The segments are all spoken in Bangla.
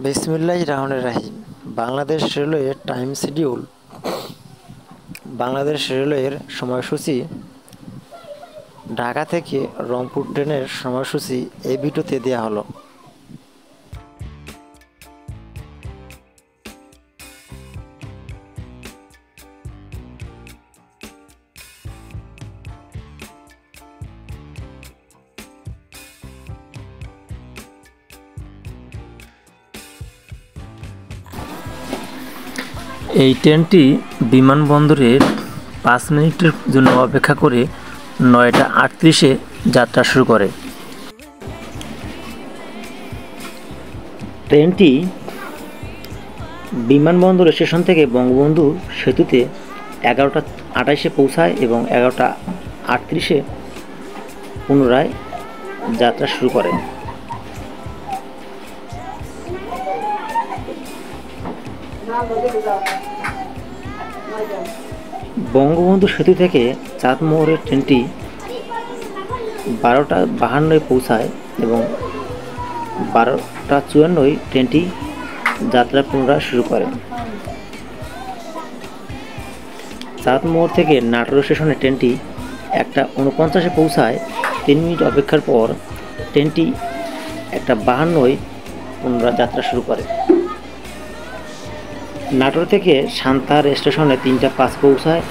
বিসমিল্লাহির রহমানির রহিম। বাংলাদেশ রেলওয়ের টাইম শিডিউল। বাংলাদেশ রেলওয়ের সময়সূচি। ঢাকা থেকে রংপুর ট্রেনের সময়সূচি এই ভিডিওতে দেওয়া হলো। এই ট্রেনটি বিমানবন্দরে 5 মিনিটের জন্য অপেক্ষা করে 9টা 38-এ যাত্রা শুরু করে। ট্রেনটি বিমানবন্দর স্টেশন থেকে বঙ্গবন্ধু সেতুতে 11টা 28-এ পৌঁছায় এবং 11টা 38-এ পুনরায় যাত্রা শুরু করে। বঙ্গবন্ধু সেতু থেকে চাঁদমোহরের ট্রেনটি 12টা 52-এ পৌঁছায় এবং 12টা 54-এ ট্রেনটি যাত্রা পুনরায় শুরু করে। চাঁদমোহর থেকে নাটোর স্টেশনে ট্রেনটি 1টা 49-এ পৌঁছায়। 3 মিনিট অপেক্ষার পর ট্রেনটি 1টা 52-এ পুনরায় যাত্রা শুরু করে। নাটোর থেকে সান্তাহার স্টেশনে 3টা 5 পৌঁছায়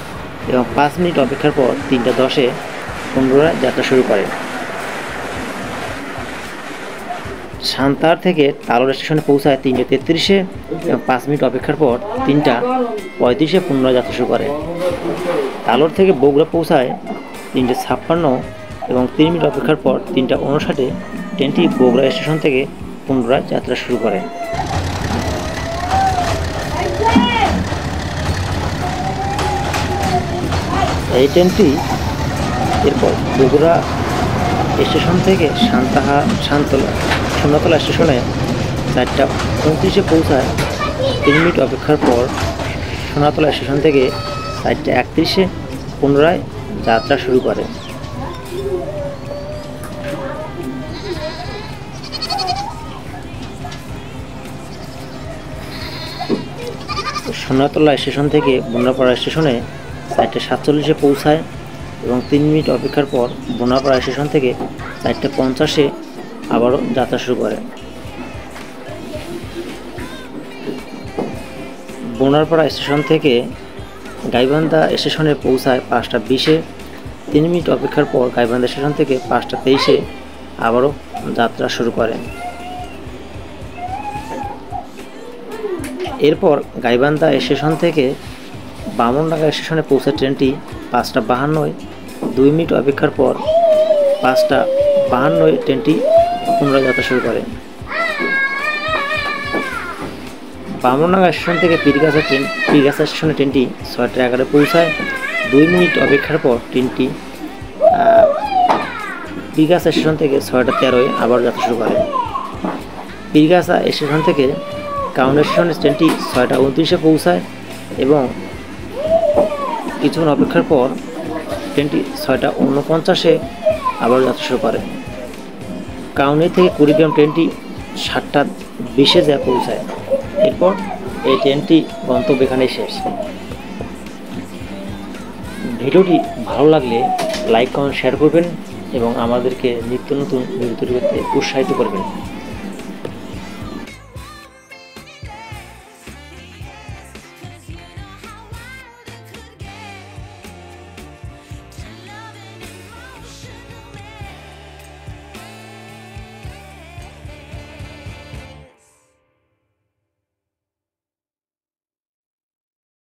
এবং 5 মিনিট অপেক্ষার পর 3টা 10-এ পুনরায় যাত্রা শুরু করে। সান্তাহার থেকে তালোর স্টেশনে পৌঁছায় 3টা 33-এ এবং 5 মিনিট অপেক্ষার পর 3টা 35-এ পুনরায় যাত্রা শুরু করে। তালোর থেকে বগুড়া পৌঁছায় 3টা 56 এবং 3 মিনিট অপেক্ষার পর 3টা 59-এ ট্রেনটি বগুড়া স্টেশন থেকে পুনরায় যাত্রা শুরু করে। এই ট্রেনটি এরপর বগুড়া স্টেশন থেকে সোনাতলা স্টেশনে 4টা 29-এ পৌঁছায়। 3 মিনিট অপেক্ষার পর সোনাতলা স্টেশন থেকে 4টা 31-এ পুনরায় যাত্রা শুরু করে। সোনাতলা স্টেশন থেকে বন্যাপাড়া স্টেশনে 4টা 47-এ পৌঁছায় এবং 3 মিনিট অপেক্ষার পর বন্যাপাড়া স্টেশন থেকে 4টা 50-এ আবারও যাত্রা শুরু করে। বন্যাপাড়া স্টেশন থেকে গাইবান্ধা স্টেশনে পৌঁছায় 5টা 20-এ। 3 মিনিট অপেক্ষার পর গাইবান্ধা স্টেশন থেকে 5টা 23-এ আবারও যাত্রা শুরু করে। এরপর গাইবান্ধা স্টেশন থেকে বামনডাঙ্গা স্টেশনে পৌঁছায় ট্রেনটি 5টা 52-এ। 2 মিনিট অপেক্ষার পর 5টা 52-এ ট্রেনটি পুনরায় যাত্রা শুরু করে। বামনডাঙ্গা স্টেশন থেকে পীরগাছা স্টেশনে ট্রেনটি 6টা 11-এ পৌঁছায়। 2 মিনিট অপেক্ষার পর ট্রেনটি পীরগাছা স্টেশন থেকে 6টা 13-এ আবার যাত্রা শুরু করে। পীরগাছা স্টেশন থেকে কাউন্ডা স্টেশনে ট্রেনটি 6টা 29-এ পৌঁছায় এবং কিছুক্ষণ অপেক্ষার পর ট্রেনটি 6টা 49-এ আবার যাত্রা শুরু করে। কাউন্ডি থেকে কুড়িগ্রাম ট্রেনটি 7টা 20-এ যা পৌঁছায়। এরপর এই ট্রেনটি গন্তব্য এখানেই শেষ। ভিডিওটি ভালো লাগলে লাইক কমেন্ট শেয়ার করবেন এবং আমাদেরকে নিত্য নতুন ভিডিও তৈরি করতে উৎসাহিত করবেন।